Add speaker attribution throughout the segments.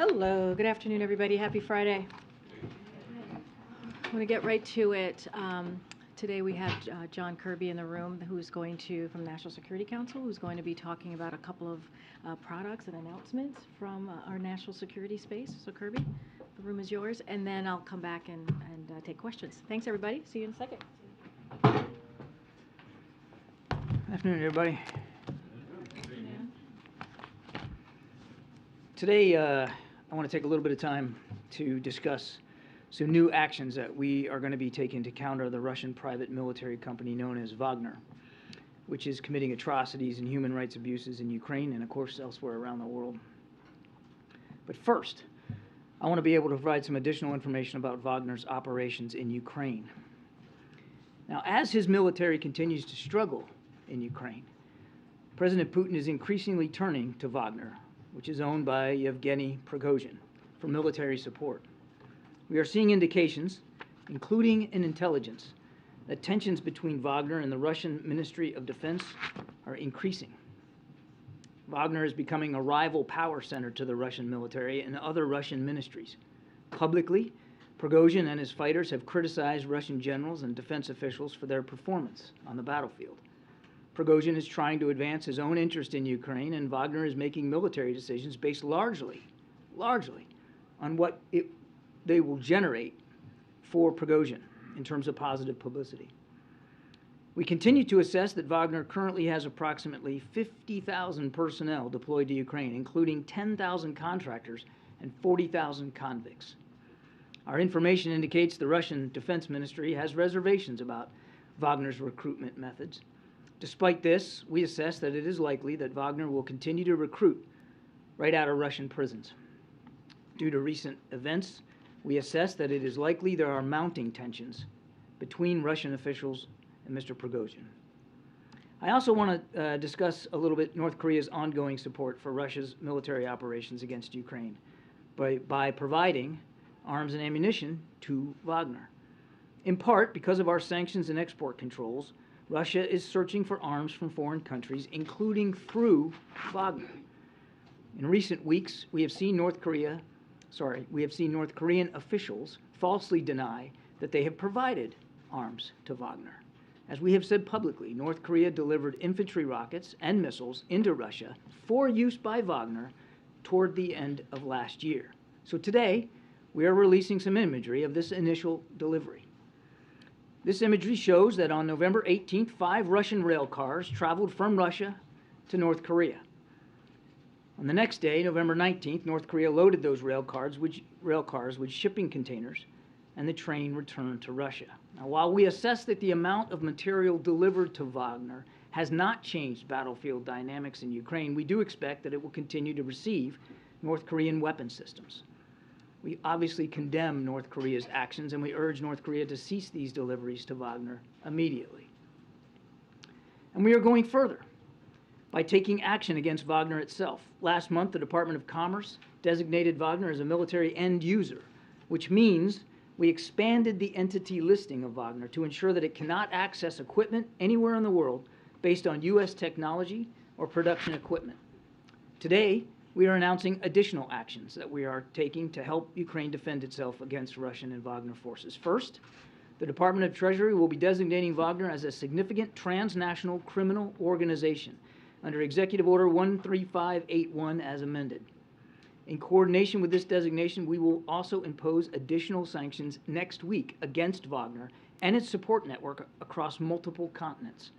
Speaker 1: Hello, good afternoon, everybody. Happy Friday. I'm going to get right to it. Today we have John Kirby in the room, who's going to, from National Security Council, who's going to be talking about a couple of products and announcements from our national security space. So Kirby, the room is yours, and then I'll come back and take questions. Thanks, everybody. See you in a second.
Speaker 2: Good afternoon, everybody. Today, I want to take a little bit of time to discuss some new actions that we are going to be taking to counter the Russian private military company known as Wagner, which is committing atrocities and human rights abuses in Ukraine and, of course, elsewhere around the world. But first, I want to be able to provide some additional information about Wagner's operations in Ukraine. Now, as his military continues to struggle in Ukraine, President Putin is increasingly turning to Wagner, which is owned by Yevgeny Prigozhin, for military support. We are seeing indications, including in intelligence, that tensions between Wagner and the Russian Ministry of Defense are increasing. Wagner is becoming a rival power center to the Russian military and other Russian ministries. Publicly, Prigozhin and his fighters have criticized Russian generals and defense officials for their performance on the battlefield. Prigozhin is trying to advance his own interest in Ukraine, and Wagner is making military decisions based largely on what they will generate for Prigozhin in terms of positive publicity. We continue to assess that Wagner currently has approximately 50,000 personnel deployed to Ukraine, including 10,000 contractors and 40,000 convicts. Our information indicates the Russian Defense Ministry has reservations about Wagner's recruitment methods. Despite this, we assess that it is likely that Wagner will continue to recruit right out of Russian prisons. Due to recent events, we assess that it is likely there are mounting tensions between Russian officials and Mr. Prigozhin. I also want to discuss a little bit North Korea's ongoing support for Russia's military operations against Ukraine by providing arms and ammunition to Wagner. In part, because of our sanctions and export controls, Russia is searching for arms from foreign countries, including through Wagner. In recent weeks, we have seen North Korean officials falsely deny that they have provided arms to Wagner. As we have said publicly, North Korea delivered infantry rockets and missiles into Russia for use by Wagner toward the end of last year. So today, we are releasing some imagery of this initial delivery. This imagery shows that on November 18th, 5 Russian rail cars traveled from Russia to North Korea. On the next day, November 19th, North Korea loaded those rail cars with shipping containers, and the train returned to Russia. Now, while we assess that the amount of material delivered to Wagner has not changed battlefield dynamics in Ukraine, we do expect that it will continue to receive North Korean weapon systems. We obviously condemn North Korea's actions, and we urge North Korea to cease these deliveries to Wagner immediately. And we are going further by taking action against Wagner itself. Last month, the Department of Commerce designated Wagner as a military end user, which means we expanded the entity listing of Wagner to ensure that it cannot access equipment anywhere in the world based on U.S. technology or production equipment. Today, we are announcing additional actions that we are taking to help Ukraine defend itself against Russian and Wagner forces. First, the Department of Treasury will be designating Wagner as a significant transnational criminal organization under Executive Order 13581 as amended. In coordination with this designation, we will also impose additional sanctions next week against Wagner and its support network across multiple continents.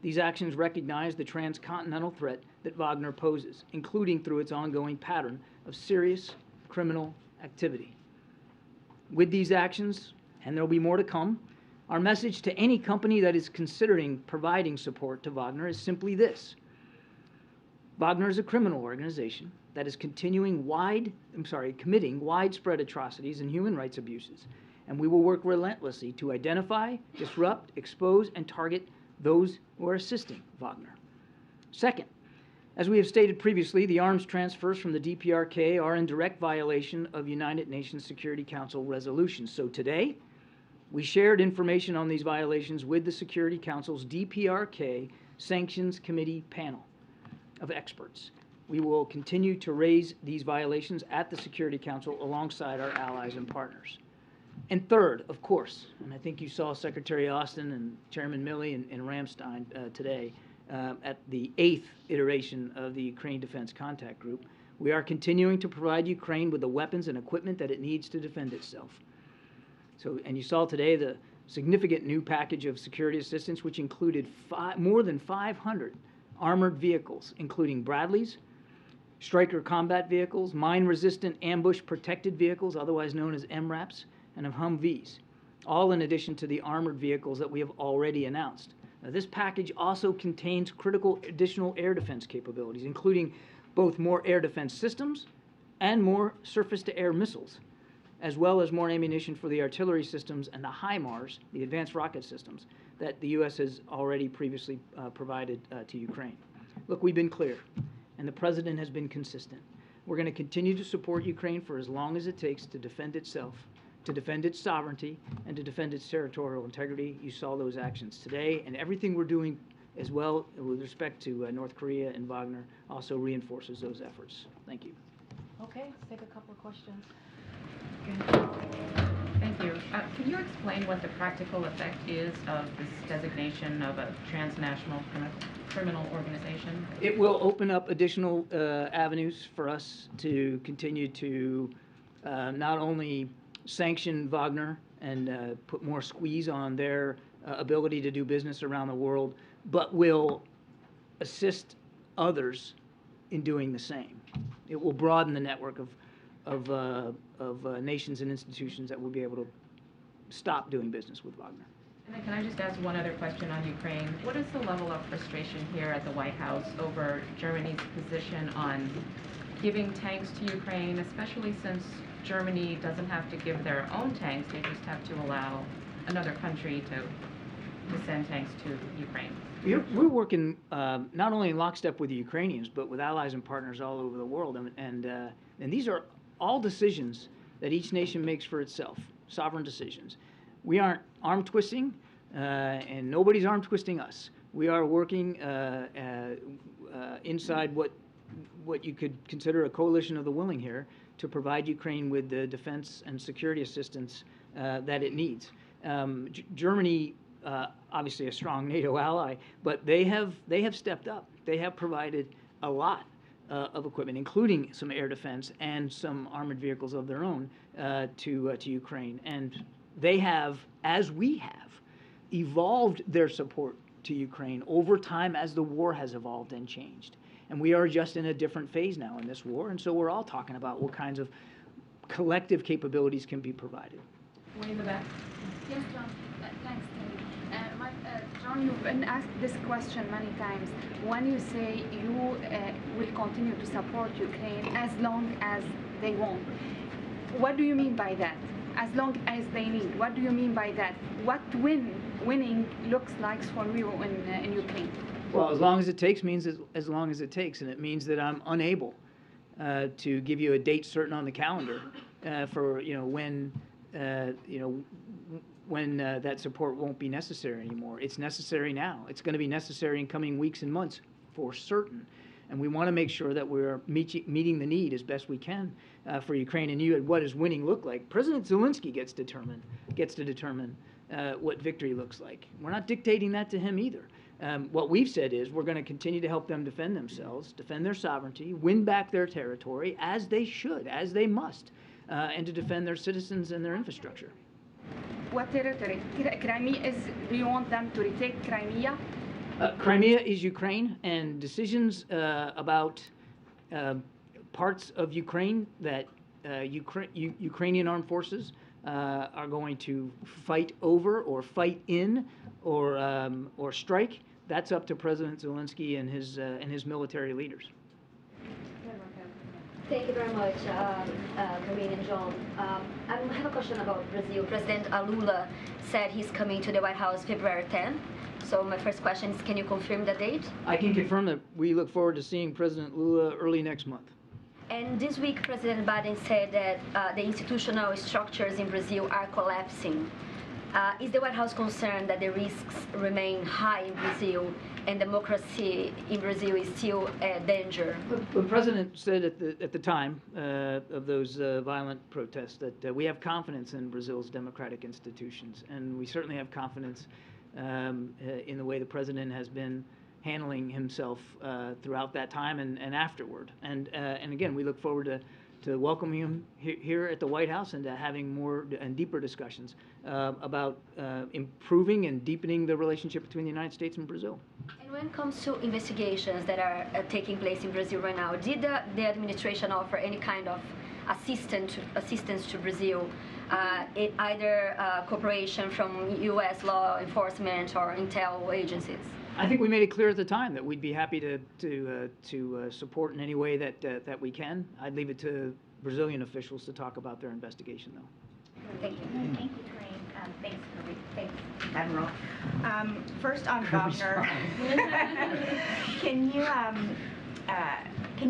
Speaker 2: These actions recognize the transcontinental threat that Wagner poses, including through its ongoing pattern of serious criminal activity. With these actions, and there will be more to come, our message to any company that is considering providing support to Wagner is simply this. Wagner is a criminal organization that is committing widespread atrocities and human rights abuses, and we will work relentlessly to identify, disrupt, expose, and target those who are assisting Wagner. Second, as we have stated previously, the arms transfers from the DPRK are in direct violation of United Nations Security Council resolutions. So today, we shared information on these violations with the Security Council's DPRK Sanctions Committee panel of experts. we will continue to raise these violations at the Security Council alongside our allies and partners. And third, of course, and I think you saw Secretary Austin and Chairman Milley and Ramstein today at the 8th iteration of the Ukraine Defense Contact Group, we are continuing to provide Ukraine with the weapons and equipment that it needs to defend itself. So, and you saw today the significant new package of security assistance, which included more than 500 armored vehicles, including Bradleys, Stryker combat vehicles, mine-resistant ambush-protected vehicles, otherwise known as MRAPs, and of Humvees, all in addition to the armored vehicles that we have already announced. Now, this package also contains critical additional air defense capabilities, including both more air defense systems and more surface-to-air missiles, as well as more ammunition for the artillery systems and the HIMARS, the advanced rocket systems, that the U.S. has already previously provided to Ukraine. Look, we've been clear, and the President has been consistent. We're going to continue to support Ukraine for as long as it takes to defend itself, to defend its sovereignty, and to defend its territorial integrity. You saw those actions today, and everything we're doing as well with respect to North Korea and Wagner also reinforces those efforts. Thank you.
Speaker 1: Okay, let's take a couple of questions.
Speaker 3: Thank you. Can you explain what the practical effect is of this designation of a transnational criminal organization?
Speaker 2: It will open up additional avenues for us to continue to not only sanction Wagner and put more squeeze on their ability to do business around the world, but will assist others in doing the same. It will broaden the network of nations and institutions that will be able to stop doing business with Wagner.
Speaker 3: And then can I just ask one other question on Ukraine? What is the level of frustration here at the White House over Germany's position on giving tanks to Ukraine, especially since Germany doesn't have to give their own tanks, they just have to allow another country to send tanks to Ukraine?
Speaker 2: We're working not only in lockstep with the Ukrainians, but with allies and partners all over the world. And these are all decisions that each nation makes for itself, sovereign decisions. We aren't arm twisting, and nobody's arm twisting us. We are working inside what you could consider a coalition of the willing here to provide Ukraine with the defense and security assistance that it needs. Germany, obviously a strong NATO ally, but they have stepped up. They have provided a lot of equipment, including some air defense and some armored vehicles of their own to Ukraine. And they have, as we have, evolved their support to Ukraine over time as the war has evolved and changed. And we are just in a different phase now in this war, and so we're all talking about what kinds of collective capabilities can be provided.
Speaker 3: Way in the back.
Speaker 4: Yes, John. Thanks, Terry. John, you've been asked this question many times. When you say you will continue to support Ukraine as long as they want, what do you mean by that? As long as they need, what do you mean by that? What winning looks like for you in Ukraine?
Speaker 2: Well, as long as it takes means as long as it takes, and it means that I'm unable to give you a date certain on the calendar for when that support won't be necessary anymore. It's necessary now. It's going to be necessary in coming weeks and months for certain. And we want to make sure that we're meeting the need as best we can for Ukraine. And what does winning look like? President Zelensky gets to determine what victory looks like. We're not dictating that to him either. What we've said is we're going to continue to help them defend themselves, defend their sovereignty, win back their territory as they should, as they must, and to defend their citizens and their infrastructure.
Speaker 4: What territory? Crimea do you want them to retake Crimea?
Speaker 2: Crimea is Ukraine, and decisions about parts of Ukraine that Ukrainian armed forces are going to fight over or fight in or strike, that's up to President Zelensky and his military leaders.
Speaker 5: Thank you very much, Karine and John. I have a question about Brazil. President Lula said he's coming to the White House February 10th. So my first question is, can you confirm the date?
Speaker 2: I can confirm that we look forward to seeing President Lula early next month.
Speaker 5: And this week, President Biden said that the institutional structures in Brazil are collapsing. Is the White House concerned that the risks remain high in Brazil? and democracy in Brazil is still a danger?
Speaker 2: The president said at the time of those violent protests that we have confidence in Brazil's democratic institutions, and we certainly have confidence in the way the president has been handling himself throughout that time and afterward. And again, we look forward to welcoming him here at the White House and to having more and deeper discussions about improving and deepening the relationship between the United States and Brazil.
Speaker 5: And when it comes to investigations that are taking place in Brazil right now, did the administration offer any kind of assistance to Brazil, either cooperation from U.S. law enforcement or intel agencies?
Speaker 2: I think we made it clear at the time that we'd be happy to support in any way that we can. I'd leave it to Brazilian officials to talk about their investigation, though.
Speaker 5: Thank you.
Speaker 6: Thank you, Corinne. Thanks, Kirby. Thanks, Admiral. First on Wagner, can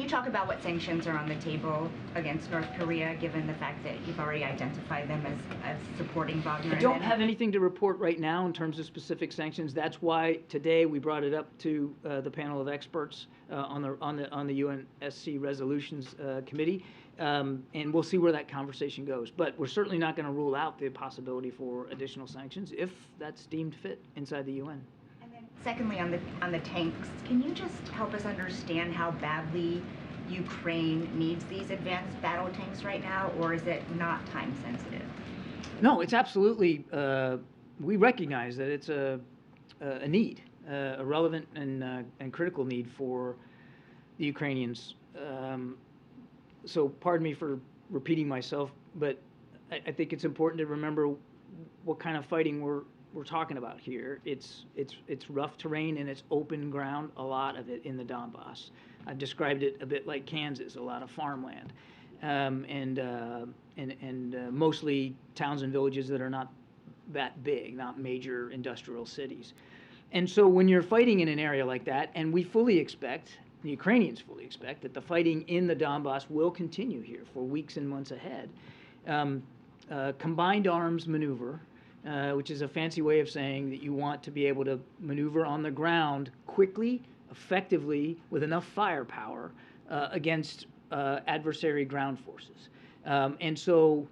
Speaker 6: you talk about what sanctions are on the table against North Korea, given the fact that you've already identified them as supporting Vagner?
Speaker 2: I don't have anything to report right now in terms of specific sanctions. That's why today we brought it up to the panel of experts on the UNSC Resolutions Committee, and we'll see where that conversation goes. But we're certainly not going to rule out the possibility for additional sanctions if that's deemed fit inside the UN.
Speaker 6: Secondly, on the tanks, can you just help us understand how badly Ukraine needs these advanced battle tanks right now, or is it not time sensitive?
Speaker 2: No, it's absolutely. We recognize that it's a need, a relevant and critical need for the Ukrainians. So, pardon me for repeating myself, but I think it's important to remember what kind of fighting we're talking about here. It's rough terrain and it's open ground, a lot of it in the Donbass. I've described it a bit like Kansas, a lot of farmland, and mostly towns and villages that are not that big, not major industrial cities. And so when you're fighting in an area like that, and we fully expect, the Ukrainians fully expect, that the fighting in the Donbass will continue here for weeks and months ahead, combined arms maneuver, which is a fancy way of saying that you want to be able to maneuver on the ground quickly, effectively, with enough firepower against adversary ground forces. And so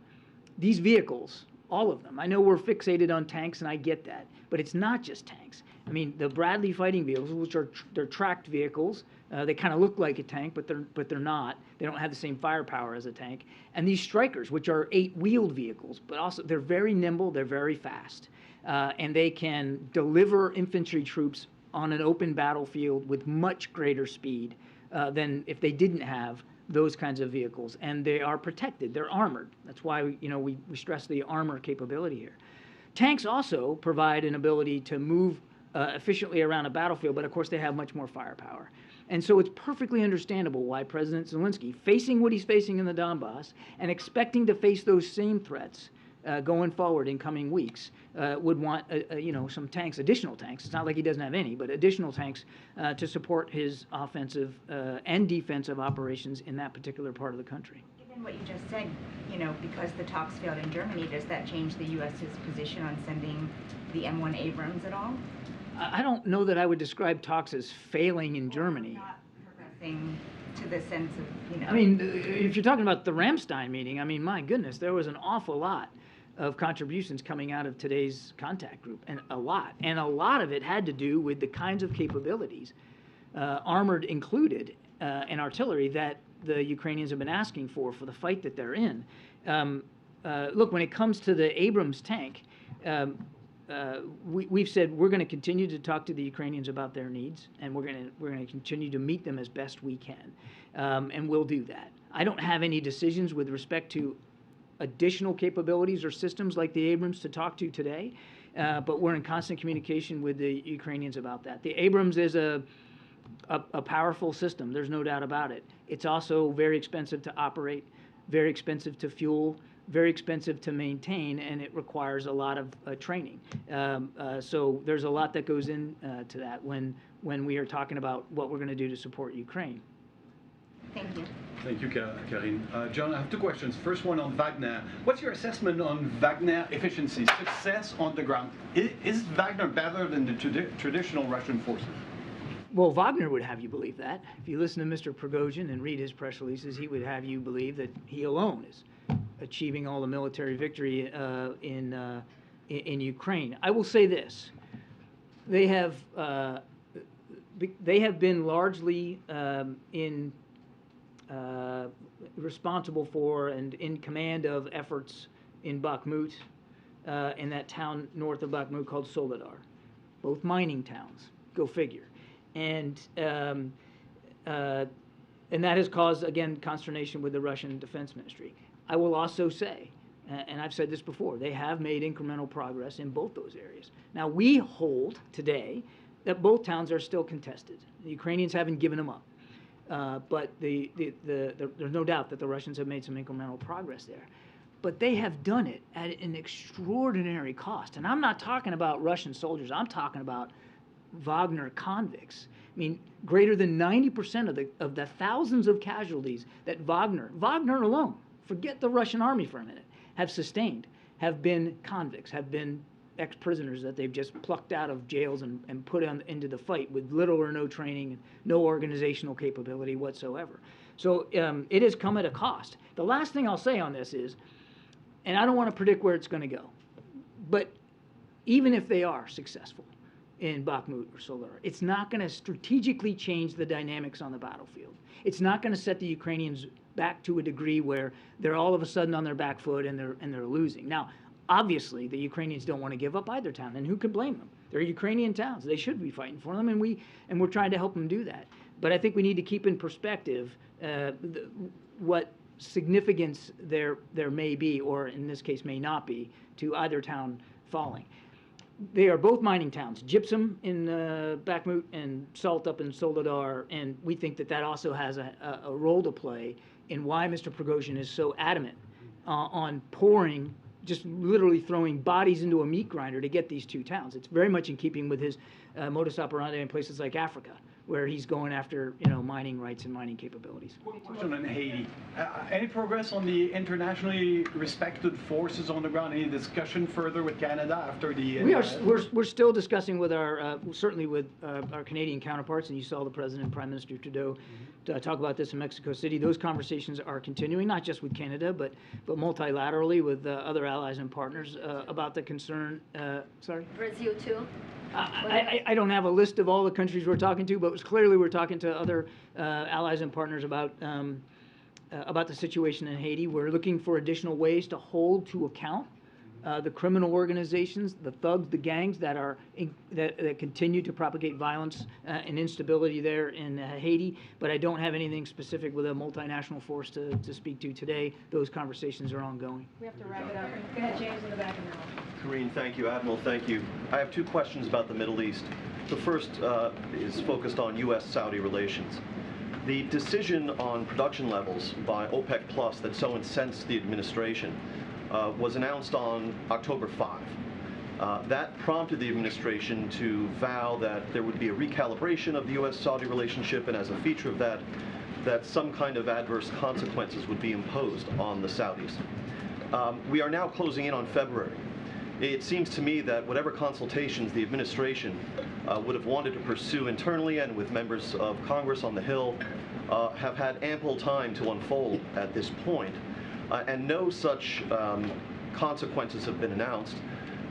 Speaker 2: these vehicles, all of them, I know we're fixated on tanks, and I get that, but it's not just tanks. I mean, the Bradley fighting vehicles, which are they're tracked vehicles, they kind of look like a tank, but they're not. They don't have the same firepower as a tank. And these Strikers, which are 8-wheeled vehicles, but also they're very nimble, they're very fast, and they can deliver infantry troops on an open battlefield with much greater speed than if they didn't have those kinds of vehicles. And they are protected, they're armored. That's why we stress the armor capability here. Tanks also provide an ability to move efficiently around a battlefield, but of course they have much more firepower. And so it's perfectly understandable why President Zelensky, facing what he's facing in the Donbass and expecting to face those same threats going forward in coming weeks, would want some tanks, additional tanks. It's not like he doesn't have any, but additional tanks to support his offensive and defensive operations in that particular part of the country.
Speaker 6: Given what you just said, because the talks failed in Germany, does that change the U.S.'s position on sending the M1 Abrams at all?
Speaker 2: I don't know that I would describe talks as failing in Germany.
Speaker 6: Not progressing to the sense of,
Speaker 2: I mean, if you're talking about the Ramstein meeting, I mean, my goodness, there was an awful lot of contributions coming out of today's contact group, and a lot. And a lot of it had to do with the kinds of capabilities, armored included, and artillery that the Ukrainians have been asking for the fight that they're in. Look, when it comes to the Abrams tank, we've said we're going to continue to talk to the Ukrainians about their needs, and we're going to continue to meet them as best we can, and we'll do that. I don't have any decisions with respect to additional capabilities or systems like the Abrams to talk to today, but we're in constant communication with the Ukrainians about that. The Abrams is a powerful system. There's no doubt about it. It's also very expensive to operate, very expensive to fuel, very expensive to maintain, and it requires a lot of training. So there's a lot that goes into that when we are talking about what we're going to do to support Ukraine.
Speaker 6: Thank you.
Speaker 7: Thank you, Karine. John, I have two questions. First one on Wagner. What's your assessment on Wagner efficiency, success on the ground? Is Wagner better than the traditional Russian forces?
Speaker 2: Well, Wagner would have you believe that. If you listen to Mr. Prigozhin and read his press releases, he would have you believe that he alone is achieving all the military victory in Ukraine. I will say this: they have been largely responsible for and in command of efforts in Bakhmut, in that town north of Bakhmut called Soledar, both mining towns. Go figure. And that has caused, again, consternation with the Russian Defense Ministry. I will also say, and I've said this before, they have made incremental progress in both those areas. Now, we hold today that both towns are still contested. The Ukrainians haven't given them up. But there's no doubt that the Russians have made some incremental progress there. But they have done it at an extraordinary cost. And I'm not talking about Russian soldiers. I'm talking about Wagner convicts. I mean, greater than 90% of the thousands of casualties that Wagner alone, forget the Russian army for a minute, have sustained, have been convicts, have been ex-prisoners that they've just plucked out of jails and put into the fight with little or no training, no organizational capability whatsoever. So it has come at a cost. The last thing I'll say on this is, and I don't want to predict where it's going to go, but even if they are successful in Bakhmut or Soledar, it's not going to strategically change the dynamics on the battlefield. It's not going to set the Ukrainians back to a degree where they're all of a sudden on their back foot and they're losing. Now, obviously, the Ukrainians don't want to give up either town, and who could blame them? They're Ukrainian towns. They should be fighting for them, and we're trying to help them do that. But I think we need to keep in perspective what significance there may be, or in this case may not be, to either town falling. They are both mining towns, gypsum in Bakhmut and salt up in Soledar, and we think that also has a role to play in why Mr. Prigozhin is so adamant on pouring, just literally throwing bodies into a meat grinder to get these two towns. It's very much in keeping with his modus operandi in places like Africa, where he's going after mining rights and mining capabilities.
Speaker 7: Quick question on Haiti. Any progress on the internationally respected forces on the ground? Any discussion further with Canada after the?
Speaker 2: We're still discussing with certainly with our Canadian counterparts, and you saw the President and Prime Minister Trudeau talk about this in Mexico City. Those conversations are continuing, not just with Canada, but multilaterally with other allies and partners about the concern. Sorry.
Speaker 5: Brazil too.
Speaker 2: I don't have a list of all the countries we're talking to, but clearly we're talking to other allies and partners about the situation in Haiti. We're looking for additional ways to hold to account the criminal organizations, the thugs, the gangs that continue to propagate violence and instability there in Haiti. But I don't have anything specific with a multinational force to speak to today. Those conversations are ongoing.
Speaker 1: We have to wrap it up. Go ahead, James, in the back of the room.
Speaker 8: Karine, thank you. Admiral, thank you. I have two questions about the Middle East. The first is focused on U.S.-Saudi relations. The decision on production levels by OPEC Plus that so incensed the administration was announced on October 5. That prompted the administration to vow that there would be a recalibration of the U.S.-Saudi relationship, and as a feature of that some kind of adverse consequences would be imposed on the Saudis. We are now closing in on February. It seems to me that whatever consultations the administration would have wanted to pursue internally and with members of Congress on the Hill have had ample time to unfold at this point, and no such consequences have been announced.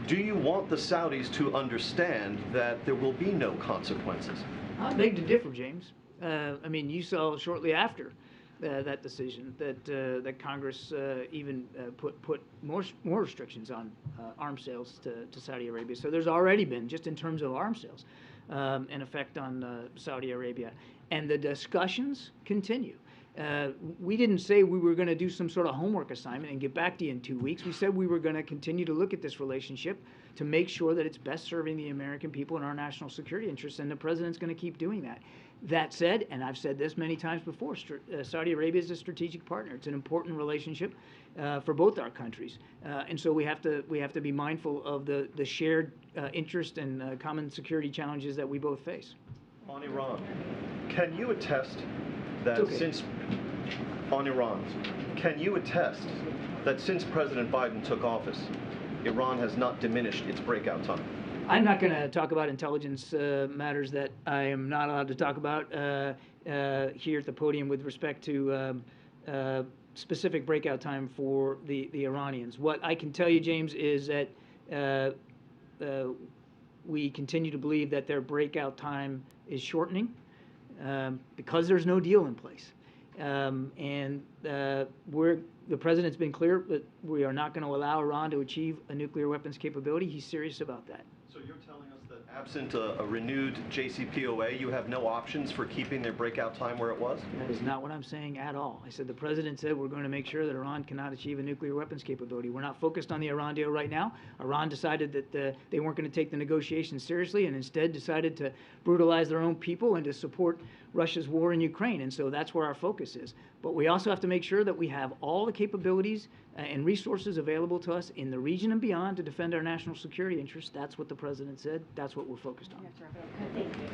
Speaker 8: Do you want the Saudis to understand that there will be no consequences?
Speaker 2: I beg to differ, James. I mean, you saw shortly after that decision that Congress even put more restrictions on arms sales to Saudi Arabia. So there's already been, just in terms of arms sales, an effect on Saudi Arabia. And the discussions continue. We didn't say we were going to do some sort of homework assignment and get back to you in 2 weeks. We said we were going to continue to look at this relationship to make sure that it's best serving the American people and our national security interests, and the President's going to keep doing that. That said, and I've said this many times before, Saudi Arabia is a strategic partner. It's an important relationship for both our countries, and so we have to be mindful of the shared interest and common security challenges that we both face.
Speaker 8: On Iran, can you attest that since President Biden took office, Iran has not diminished its breakout time?
Speaker 2: I'm not going to talk about intelligence matters that I am not allowed to talk about here at the podium with respect to specific breakout time for the Iranians. What I can tell you, James, is that we continue to believe that their breakout time is shortening because there's no deal in place. The president's been clear that we are not going to allow Iran to achieve a nuclear weapons capability. He's serious about that.
Speaker 8: So you're telling us that absent a renewed JCPOA, you have no options for keeping their breakout time where it was?
Speaker 2: That is not what I'm saying at all. I said the president said we're going to make sure that Iran cannot achieve a nuclear weapons capability. We're not focused on the Iran deal right now. Iran decided that they weren't going to take the negotiations seriously and instead decided to brutalize their own people and to support Russia's war in Ukraine. And so that's where our focus is. But we also have to make sure that we have all the capabilities and resources available to us in the region and beyond to defend our national security interests. That's what the president said. That's what we're focused on.
Speaker 9: Thank you.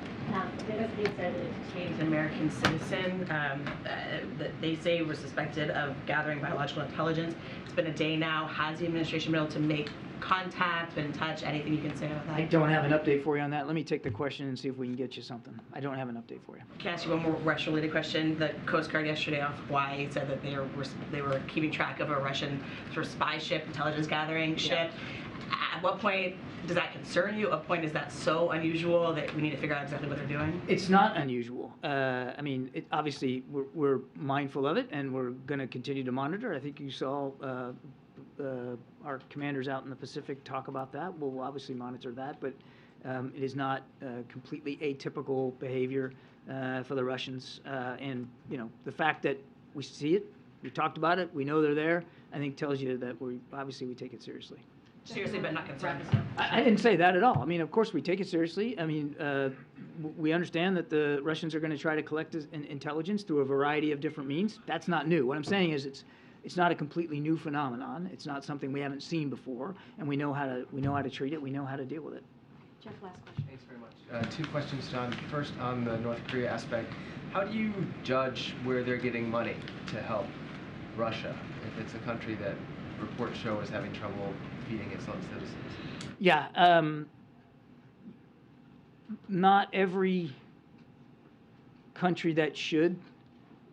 Speaker 9: There has been said that James, an American citizen, that they say was suspected of gathering biological intelligence. It's been a day now. Has the administration been able to make contact, been in touch? Anything you can say about that?
Speaker 2: I don't have an update for you on that. Let me take the question and see if we can get you something. I don't have an update for you.
Speaker 9: Can I ask you one more Russia-related question? The Coast Guard yesterday off Hawaii said that they were keeping track of a Russian sort of spy ship, intelligence gathering ship. At what point does that concern you? At what point is that so unusual that we need to figure out exactly what they're doing?
Speaker 2: It's not unusual. I mean, obviously, we're mindful of it, and we're going to continue to monitor. I think you saw our commanders out in the Pacific talk about that. We'll obviously monitor that, but it is not completely atypical behavior for the Russians. And, you know, the fact that we see it, we talked about it, we know they're there, I think tells you that we take it seriously.
Speaker 9: Seriously, but not concerned.
Speaker 2: I didn't say that at all. I mean, of course we take it seriously. I mean, we understand that the Russians are going to try to collect intelligence through a variety of different means. That's not new. What I'm saying is it's not a completely new phenomenon. It's not something we haven't seen before, and we know how to treat it. We know how to deal with it.
Speaker 1: Jeff, last question.
Speaker 10: Thanks very much. Two questions, John. First, on the North Korea aspect, how do you judge where they're getting money to help Russia if it's a country that reports show is having trouble feeding its own citizens?
Speaker 2: Yeah, not every country that should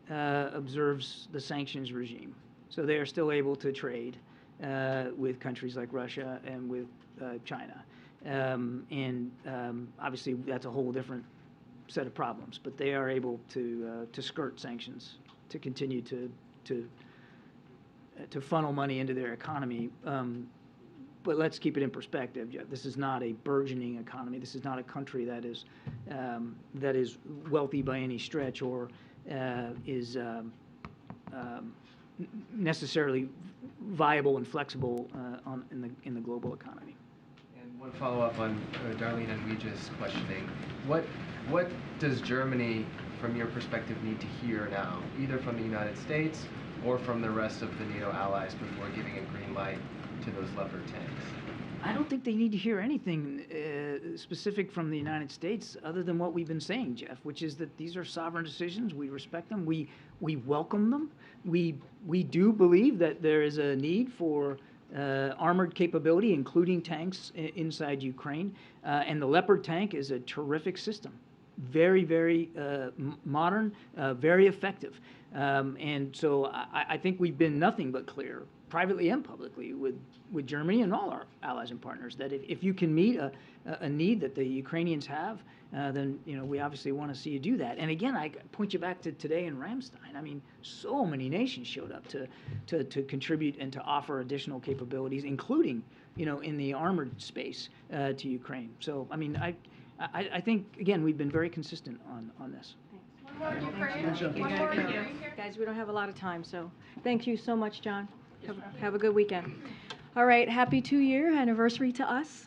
Speaker 2: observes the sanctions regime. So they are still able to trade with countries like Russia and with China. Obviously that's a whole different set of problems, but they are able to skirt sanctions to continue to funnel money into their economy. But let's keep it in perspective, Jeff. This is not a burgeoning economy. This is not a country that is wealthy by any stretch or is necessarily viable and flexible in the global economy.
Speaker 10: And one follow-up on Darlene and Ouija's questioning. What does Germany, from your perspective, need to hear now, either from the United States or from the rest of the NATO allies before giving a green light to those Leopard tanks?
Speaker 2: I don't think they need to hear anything specific from the United States other than what we've been saying, Jeff, which is that these are sovereign decisions. We respect them. We welcome them. We do believe that there is a need for armored capability, including tanks inside Ukraine. And the Leopard tank is a terrific system. Very, very modern, very effective. And so I think we've been nothing but clear, privately and publicly, with Germany and all our allies and partners, that if you can meet a need that the Ukrainians have, then we obviously want to see you do that. And again, I point you back to today in Ramstein. I mean, so many nations showed up to contribute and to offer additional capabilities, including in the armored space to Ukraine. So I mean, I think again we've been very consistent on this.
Speaker 4: One more Ukraine.
Speaker 1: Guys, we don't have a lot of time, so thank you so much, John. Have a good weekend. All right, happy 2-year anniversary to us.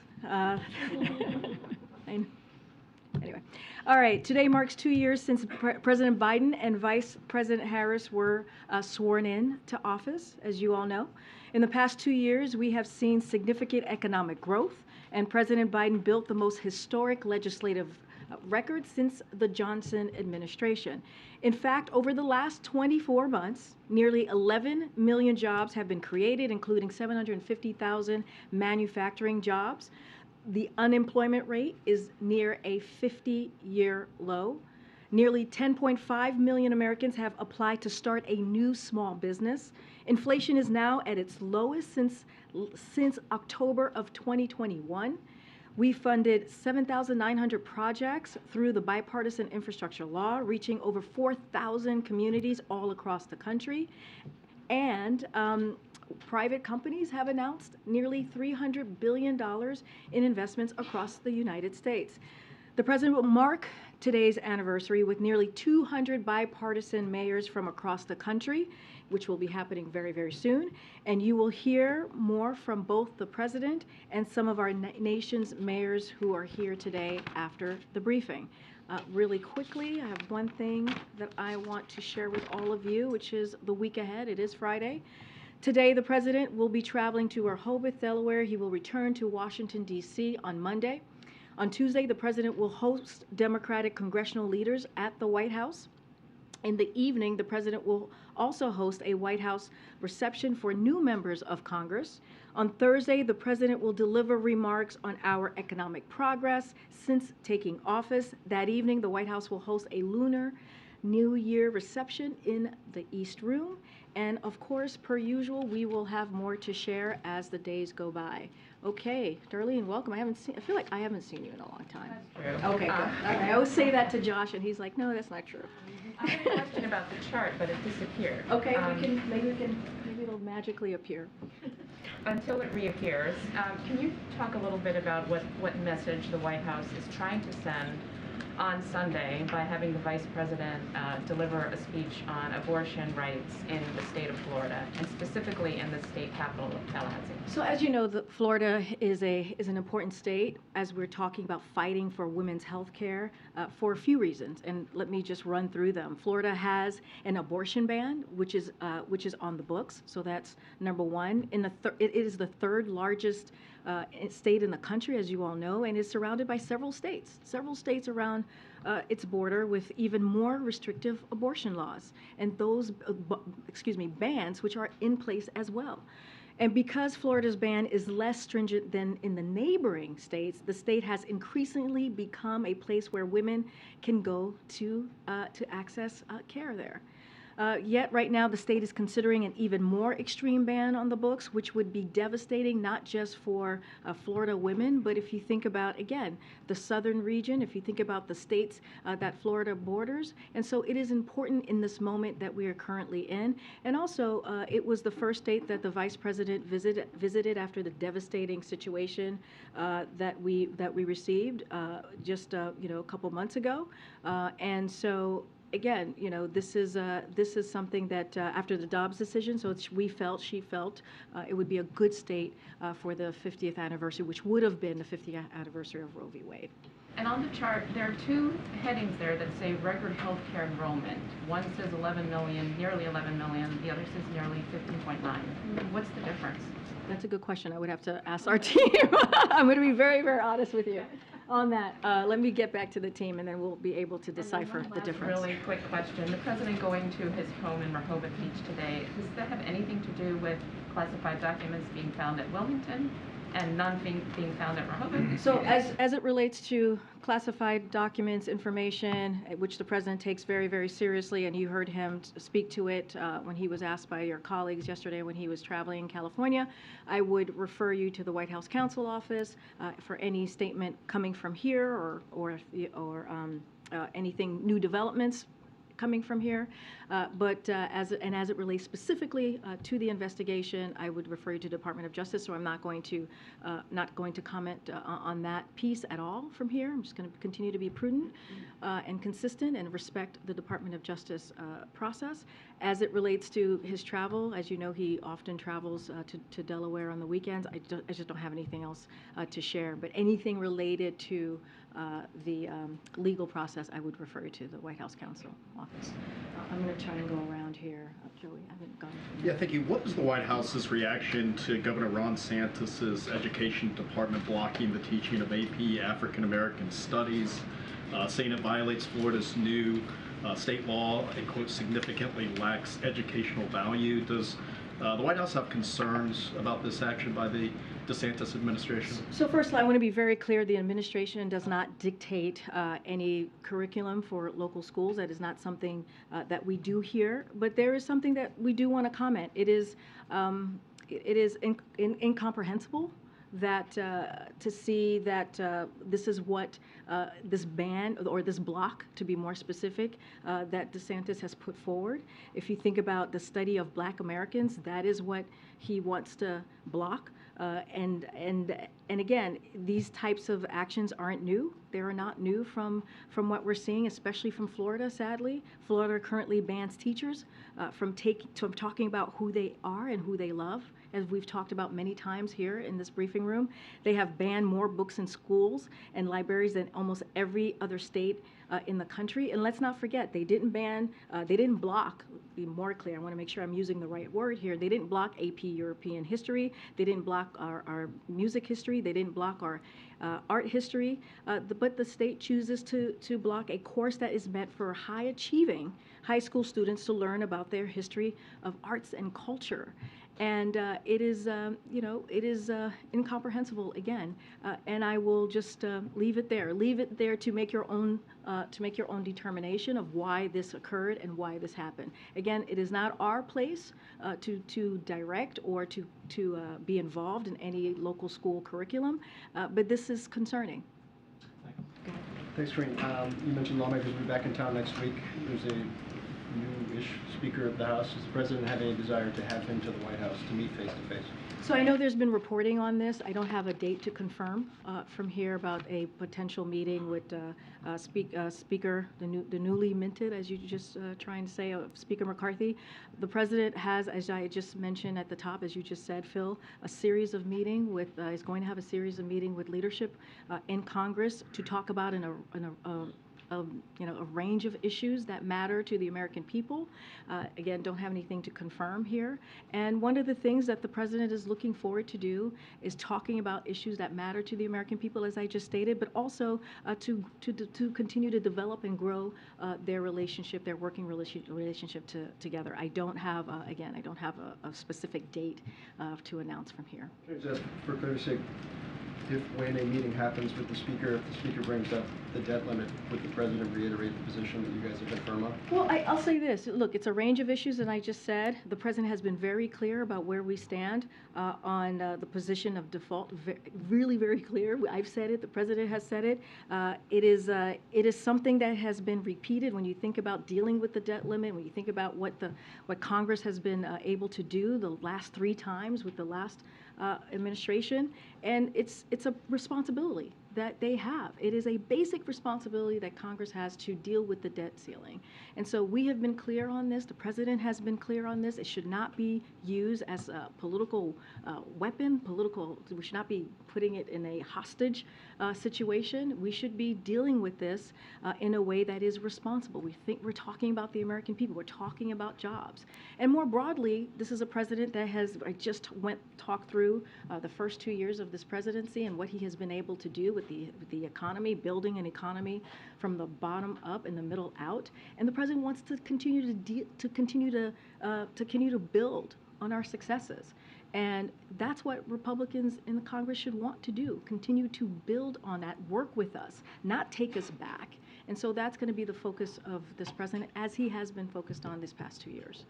Speaker 1: Anyway, all right, today marks 2 years since President Biden and Vice President Harris were sworn in to office, as you all know. In the past 2 years, we have seen significant economic growth, and President Biden built the most historic legislative record since the Johnson administration. In fact, over the last 24 months, nearly 11 million jobs have been created, including 750,000 manufacturing jobs. The unemployment rate is near a 50-year low. Nearly 10.5 million Americans have applied to start a new small business. Inflation is now at its lowest since October of 2021. We funded 7,900 projects through the bipartisan infrastructure law, reaching over 4,000 communities all across the country. And private companies have announced nearly $300 billion in investments across the United States. The president will mark today's anniversary with nearly 200 bipartisan mayors from across the country, which will be happening very, very soon. And you will hear more from both the president and some of our nation's mayors who are here today after the briefing. Really quickly, I have one thing that I want to share with all of you, which is the week ahead. It is Friday. Today, the president will be traveling to Rehoboth, Delaware. He will return to Washington, D.C. on Monday. On Tuesday, the president will host Democratic congressional leaders at the White House. In the evening, the president will also host a White House reception for new members of Congress. On Thursday, the president will deliver remarks on our economic progress since taking office. That evening, the White House will host a Lunar New Year reception in the East Room. And of course, per usual, we will have more to share as the days go by. Okay, Darlene, welcome. I feel like I haven't seen you in a long time.
Speaker 3: That's true.
Speaker 1: Okay, good. I always say that to Josh, and he's like, no, that's not true.
Speaker 3: I have a question about the chart, but it disappeared.
Speaker 1: Okay, maybe it'll magically appear.
Speaker 3: Until it reappears, can you talk a little bit about what message the White House is trying to send on Sunday by having the Vice President deliver a speech on abortion rights in the state of Florida, and specifically in the state capital of Tallahassee?
Speaker 1: So as you know, Florida is an important state as we're talking about fighting for women's health care for a few reasons, and let me just run through them. Florida has an abortion ban, which is on the books, so that's number one. It is the third largest state in the country, as you all know, and is surrounded by several states around its border with even more restrictive abortion laws, and those bans which are in place as well. And because Florida's ban is less stringent than in the neighboring states, the state has increasingly become a place where women can go to access care there. Yet right now the state is considering an even more extreme ban on the books, which would be devastating not just for Florida women, but if you think about, again, the southern region, if you think about the states that Florida borders. And so it is important in this moment that we are currently in. And also, it was the first state that the Vice President visited after the devastating situation that we received just a couple months ago. And so again, this is something that after the Dobbs decision, so she felt it would be a good state for the 50th anniversary, which would have been the 50th anniversary of Roe v. Wade.
Speaker 3: And on the chart, there are two headings there that say record health care enrollment. One says 11 million, nearly 11 million. The other says nearly 15.9. What's the difference?
Speaker 1: That's a good question. I would have to ask our team. I'm going to be very, very honest with you on that. Let me get back to the team, and then we'll be able to decipher the difference.
Speaker 3: Really quick question. The president going to his home in Rehoboth Beach today, does that have anything to do with classified documents being found at Wilmington and none being found at Rehoboth?
Speaker 1: So as it relates to classified documents, information, which the president takes very, very seriously, and you heard him speak to it when he was asked by your colleagues yesterday when he was traveling in California, I would refer you to the White House Counsel Office for any statement coming from here or anything new developments coming from here, but as it relates specifically to the investigation, I would refer you to Department of Justice. So I'm not going to comment on that piece at all from here. I'm just going to continue to be prudent and consistent and respect the Department of Justice process. As it relates to his travel, as you know, he often travels to Delaware on the weekends. I just don't have anything else to share. But anything related to the legal process, I would refer you to the White House Counsel Office. I'm going to try and go around here. Joey, I haven't gone.
Speaker 11: Yeah, thank you. What was the White House's reaction to Governor Ron DeSantis' education department blocking the teaching of AP African American Studies, saying it violates Florida's new state law and, quote, significantly lacks educational value? Does The White House have concerns about this action by the DeSantis administration?
Speaker 1: So first, I want to be very clear, the administration does not dictate any curriculum for local schools. That is not something that we do here, but there is something that we do want to comment. It is incomprehensible that to see that this is what this ban, or this block, to be more specific, that DeSantis has put forward. If you think about the study of Black Americans, that is what he wants to block. And again, these types of actions aren't new. They are not new from what we're seeing, especially from Florida, sadly. Florida currently bans teachers from talking about who they are and who they love, as we've talked about many times here in this briefing room. They have banned more books in schools and libraries than almost every other state in the country. And let's not forget, they didn't block, be more clear, I want to make sure I'm using the right word here, they didn't block AP European history, they didn't block our music history, they didn't block our art history, but the state chooses to block a course that is meant for high-achieving high school students to learn about their history of arts and culture. And it is, it is incomprehensible again. And I will just leave it there. Leave it there to make your own determination of why this occurred and why this happened. Again, it is not our place to direct or to be involved in any local school curriculum, but this is concerning.
Speaker 12: Thanks, Corinne. You mentioned lawmakers will be back in town next week. There's a new-ish Speaker of the House. Does the President have any desire to have him to the White House to meet face-to-face?
Speaker 1: So I know there's been reporting on this. I don't have a date to confirm from here about a potential meeting with Speaker, the newly minted, as you just trying to say, Speaker McCarthy. The President has, as I just mentioned at the top, as you just said, Phil, a series of meeting with, is going to have a series of meeting with leadership in Congress to talk about a range of issues that matter to the American people. Again, don't have anything to confirm here. And one of the things that the President is looking forward to do is talking about issues that matter to the American people, as I just stated, but also to continue to develop and grow their relationship, their working relationship together. I don't have, again, I don't have a specific date to announce from here.
Speaker 12: Just for clarity's sake, when a meeting happens with the Speaker, if the Speaker brings up the debt limit, would the President reiterate the position that you guys have been firm on?
Speaker 1: Well, I'll say this. Look, it's a range of issues, and I just said the President has been very clear about where we stand on the position of default. Really, very clear. I've said it. The President has said it. It is something that has been repeated when you think about dealing with the debt limit, when you think about what Congress has been able to do the last 3 times with the last administration, and it's a responsibility that they have. It is a basic responsibility that Congress has to deal with the debt ceiling. And so we have been clear on this. The President has been clear on this. It should not be used as a political weapon, we should not be putting it in a hostage situation. We should be dealing with this in a way that is responsible. We're talking about the American people. We're talking about jobs. And more broadly, this is a president that I just talked through the first 2 years of this presidency and what he has been able to do with the economy, building an economy from the bottom up and the middle out. And the president wants to continue to build on our successes. And that's what Republicans in the Congress should want to do, continue to build on that, work with us, not take us back. And so that's going to be the focus of this president, as he has been focused on this past 2 years.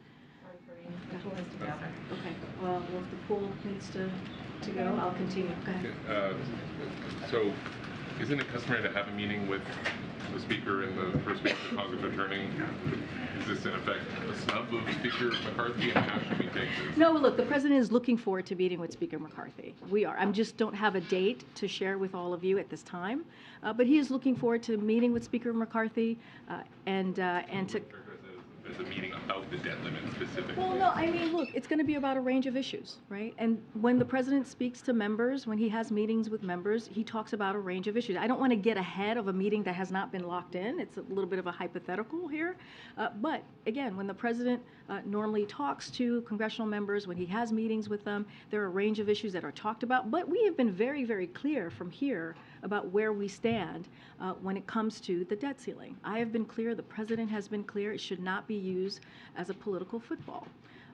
Speaker 3: The pool needs to gather.
Speaker 1: Okay, well, if the pool needs to go, I'll continue. Go ahead.
Speaker 13: So, isn't it customary to have a meeting with the Speaker and the first Speaker of Congress returning? Is this in effect a snub of Speaker McCarthy, and how should we take this?
Speaker 1: No, look, the President is looking forward to meeting with Speaker McCarthy. We are. I just don't have a date to share with all of you at this time, but he is looking forward to meeting with Speaker McCarthy and to.
Speaker 13: As a meeting about the debt limit specifically?
Speaker 1: Well, no, I mean, look, it's going to be about a range of issues, right? And when the President speaks to members, when he has meetings with members, he talks about a range of issues. I don't want to get ahead of a meeting that has not been locked in. It's a little bit of a hypothetical here. But again, when the President normally talks to congressional members, when he has meetings with them, there are a range of issues that are talked about. But we have been very, very clear from here about where we stand when it comes to the debt ceiling. I have been clear, the President has been clear, it should not be used as a political football.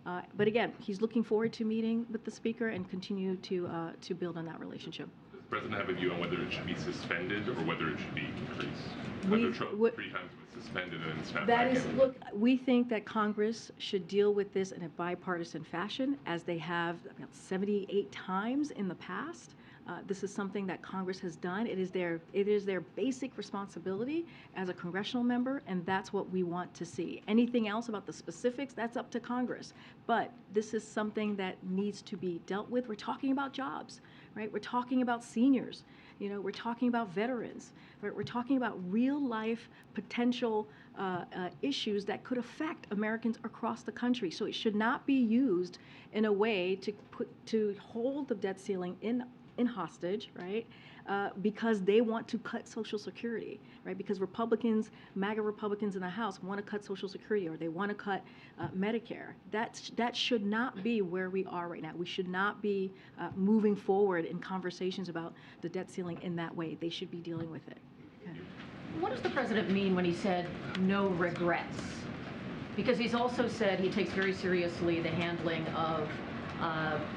Speaker 1: But again, he's looking forward to meeting with the speaker and continue to build on that relationship.
Speaker 13: Does the president have a view on whether it should be suspended or whether it should be increased?
Speaker 1: We-
Speaker 13: Whether Trump
Speaker 1: what-
Speaker 13: 3 times was suspended and then snapped
Speaker 1: That
Speaker 13: back
Speaker 1: is,
Speaker 13: in?
Speaker 1: look, we think that Congress should deal with this in a bipartisan fashion, as they have about 78 times in the past. This is something that Congress has done. It is their basic responsibility as a congressional member, and that's what we want to see. Anything else about the specifics, that's up to Congress. But this is something that needs to be dealt with. We're talking about jobs, right? We're talking about seniors. You know, we're talking about veterans. Right? We're talking about real-life potential issues that could affect Americans across the country. So it should not be used in a way to hold the debt ceiling in hostage, right? Because they want to cut Social Security, right? Because Republicans, MAGA Republicans in the House want to cut Social Security, or they want to cut Medicare. That should not be where we are right now. We should not be moving forward in conversations about the debt ceiling in that way. They should be dealing with it. Okay.
Speaker 14: What does the president mean when he said no regrets? Because he's also said he takes very seriously the handling of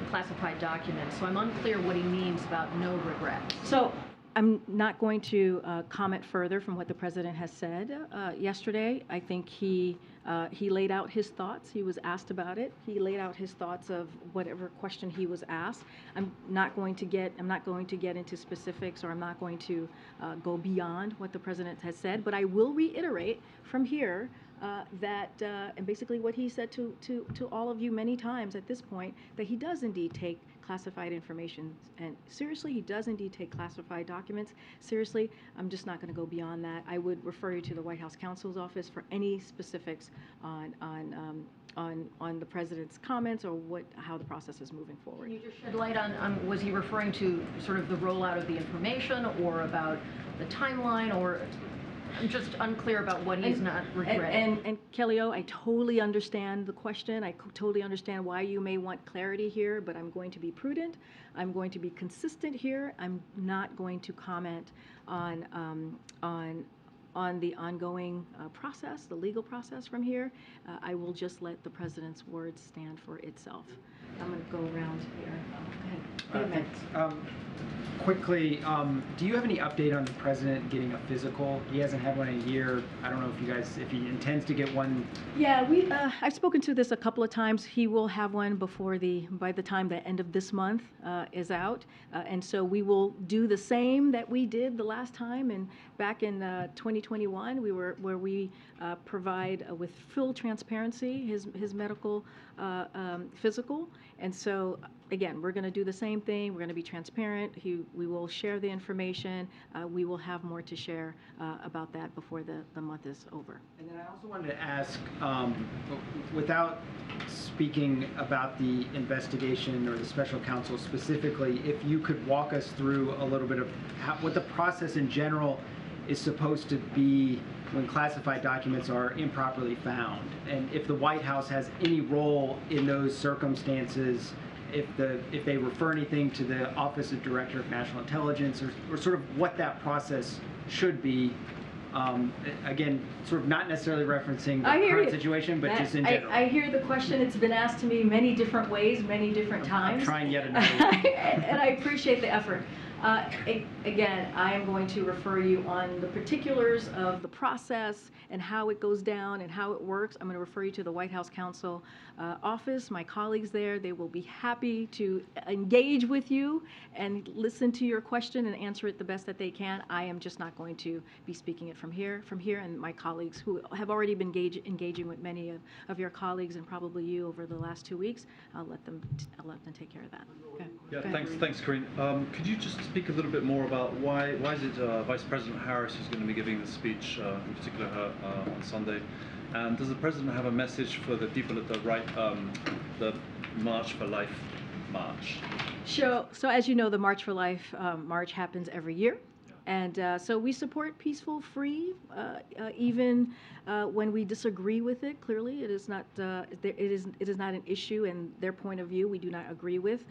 Speaker 14: classified documents. So I'm unclear what he means about no regrets.
Speaker 1: So I'm not going to comment further from what the president has said yesterday. I think he laid out his thoughts. He was asked about it. He laid out his thoughts of whatever question he was asked. I'm not going to get into specifics, or I'm not going to go beyond what the president has said. But I will reiterate from here and basically what he said to all of you many times at this point, that he does indeed take classified information, and seriously, he does indeed take classified documents seriously. I'm just not going to go beyond that. I would refer you to the White House counsel's office for any specifics on the president's comments, or how the process is moving forward.
Speaker 14: Can you just shed light on was he referring to sort of the rollout of the information, or about the timeline, or I'm just unclear about what he's not regretting.
Speaker 1: And Kelly O, I totally understand the question. I totally understand why you may want clarity here, but I'm going to be prudent. I'm going to be consistent here. I'm not going to comment on the ongoing process, the legal process from here. I will just let the president's words stand for itself. I'm going to go around here. Go ahead.
Speaker 15: Thanks. Quickly, do you have any update on the president getting a physical? He hasn't had one in a year. I don't know if he intends to get one.
Speaker 1: Yeah, I've spoken to this a couple of times. He will have one by the time the end of this month is out. And so we will do the same that we did the last time. And back in 2021, where we provide with full transparency his medical physical. And so, again, we're going to do the same thing. We're going to be transparent. We will share the information. We will have more to share about that before the month is over.
Speaker 15: And then I also wanted to ask, without speaking about the investigation or the special counsel specifically, if you could walk us through a little bit of what the process in general is supposed to be when classified documents are improperly found, and if the White House has any role in those circumstances, if they refer anything to the Office of Director of National Intelligence, or sort of what that process should be. Again, sort of not necessarily referencing the current situation, but just in general.
Speaker 1: I hear the question. It's been asked to me many different ways, many different times.
Speaker 15: I'm trying yet another.
Speaker 1: And I appreciate the effort. Again, I am going to refer you on the particulars of the process and how it goes down and how it works. I'm going to refer you to the White House counsel office, my colleagues there. They will be happy to engage with you and listen to your question and answer it the best that they can. I am just not going to be speaking it from here, and my colleagues who have already been engaging with many of your colleagues and probably you over the last 2 weeks. I'll let them take care of that. Okay.
Speaker 16: Yeah, thanks, Corinne. Could you just speak a little bit more about why is it Vice President Harris who's going to be giving the speech, in particular her, on Sunday? And does the president have a message for the people at the right, the March for Life march?
Speaker 1: Sure. So as you know, the March for Life march happens every year. And so we support peaceful, free, even when we disagree with it. Clearly, it is not an issue in their point of view. We do not agree with.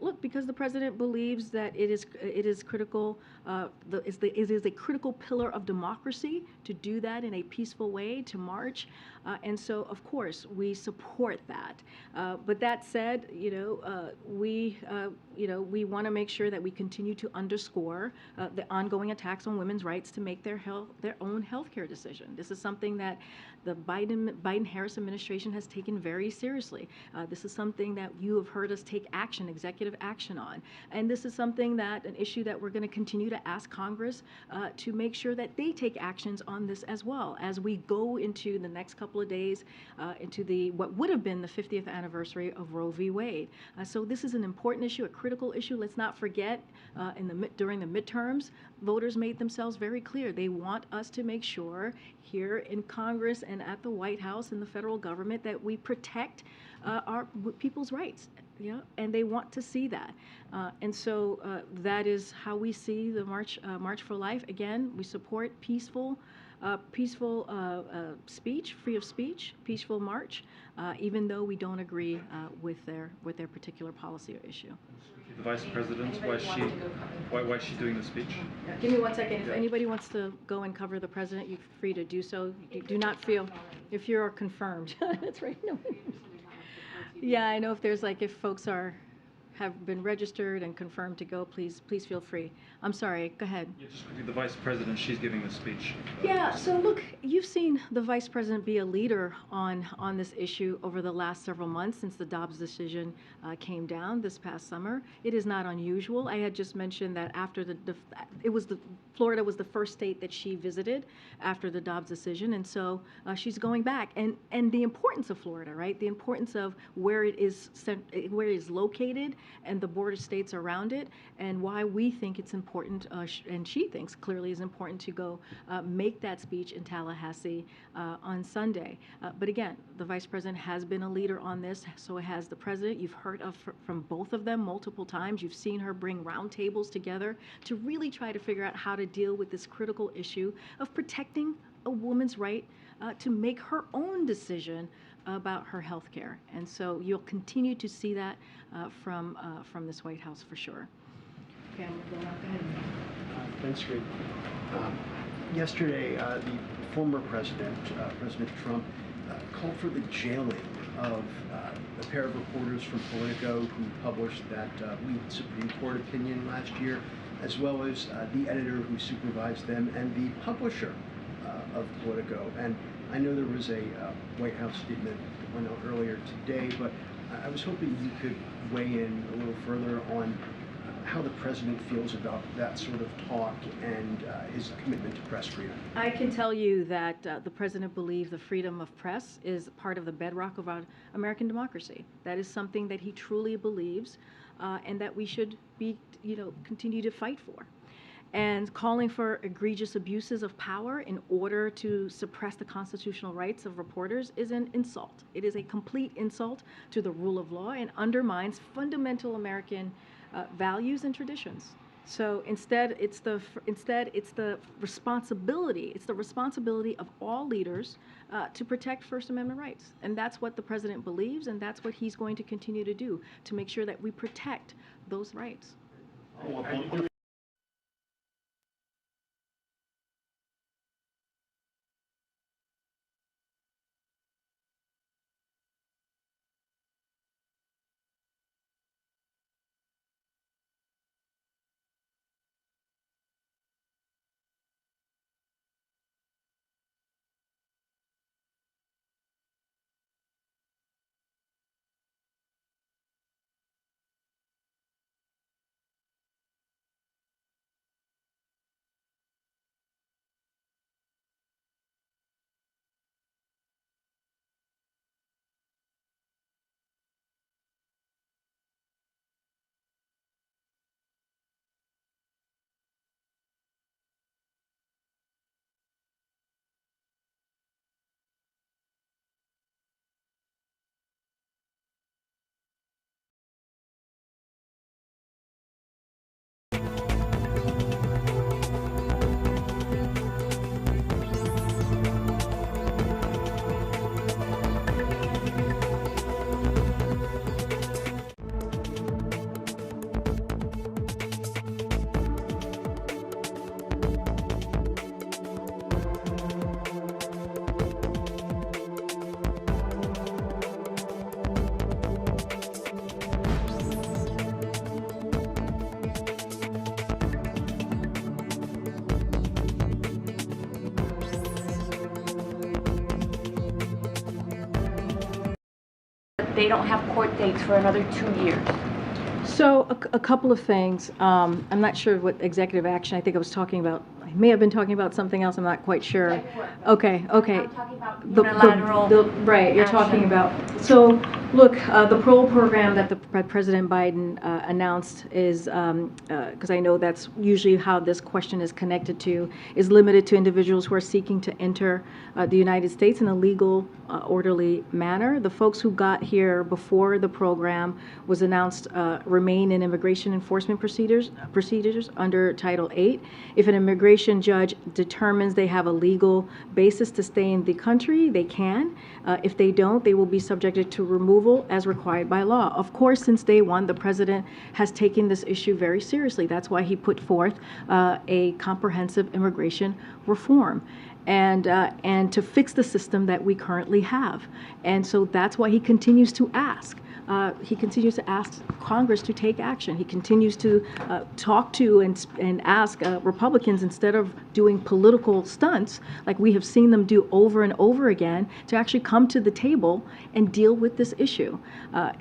Speaker 1: Look, because the president believes that it is critical. It is a critical pillar of democracy to do that in a peaceful way, to march, and so of course we support that. But that said, we want to make sure that we continue to underscore the ongoing attacks on women's rights to make their own health care decision. This is something that the Biden-Harris administration has taken very seriously. This is something that you have heard us take action, executive action on, and this is an issue that we're going to continue to ask Congress to make sure that they take actions on this as well as we go into the next couple of days into what would have been the 50th anniversary of Roe v. Wade. So this is an important issue, a critical issue. Let's not forget during the midterms, voters made themselves very clear. They want us to make sure here in Congress and at the White House and the federal government that we protect our people's rights. Yeah, and they want to see that, and so that is how we see the March for Life. Again, we support peaceful speech, free of speech, peaceful march, even though we don't agree with their particular policy or issue.
Speaker 16: The Vice President, why is she doing the speech?
Speaker 1: Give me 1 second. If anybody wants to go and cover the president, you're free to do so. You do not feel, if you're confirmed. That's right. No. Yeah, I know if folks have been registered and confirmed to go, please feel free. I'm sorry, go ahead.
Speaker 16: Yeah, just quickly, the Vice President, she's giving the speech.
Speaker 1: Yeah, so look, you've seen the Vice President be a leader on this issue over the last several months since the Dobbs decision came down this past summer. It is not unusual. I had just mentioned that after Florida was the first state that she visited after the Dobbs decision, and so she's going back. And the importance of Florida, right? The importance of where it is located and the border states around it, and why we think it's important, and she thinks clearly is important to go make that speech in Tallahassee on Sunday. But again, the Vice President has been a leader on this, so has the President. You've heard from both of them multiple times. You've seen her bring roundtables together to really try to figure out how to deal with this critical issue of protecting a woman's right to make her own decision about her health care. And so you'll continue to see that from this White House for sure. Okay, I'm going to go ahead.
Speaker 12: Thanks, Reed. Yesterday, the former president, President Trump, called for the jailing of a pair of reporters from Politico who published that lead Supreme Court opinion last year, as well as the editor who supervised them and the publisher of Politico. And I know there was a White House statement that went out earlier today, but I was hoping you could weigh in a little further on how the president feels about that sort of talk and his commitment to press freedom.
Speaker 1: I can tell you that the president believes the freedom of press is part of the bedrock of our American democracy. That is something that he truly believes, and that we should continue to fight for. And calling for egregious abuses of power in order to suppress the constitutional rights of reporters is an insult. It is a complete insult to the rule of law and undermines fundamental American values and traditions. So instead, it's the responsibility of all leaders to protect First Amendment rights, and that's what the president believes, and that's what he's going to continue to do to make sure that we protect those rights.
Speaker 17: they don't have court dates for another 2 years?
Speaker 1: So a couple of things. I'm not sure what executive action. I think I was talking about. I may have been talking about something else. I'm not quite sure. Okay. Okay.
Speaker 17: I'm talking about unilateral.
Speaker 1: Right. You're talking about. So look, the parole program that President Biden announced is because I know that's usually how this question is connected to, is limited to individuals who are seeking to enter the United States in a legal, orderly manner. The folks who got here before the program was announced remain in immigration enforcement procedures under Title VIII. If an immigration judge determines they have a legal basis to stay in the country, they can. If they don't, they will be subjected to removal as required by law. Of course, since day one, the president has taken this issue very seriously. That's why he put forth a comprehensive immigration reform. And to fix the system that we currently have. And so that's why he continues to ask. He continues to ask Congress to take action. He continues to talk to and ask Republicans, instead of doing political stunts like we have seen them do over and over again, to actually come to the table and deal with this issue.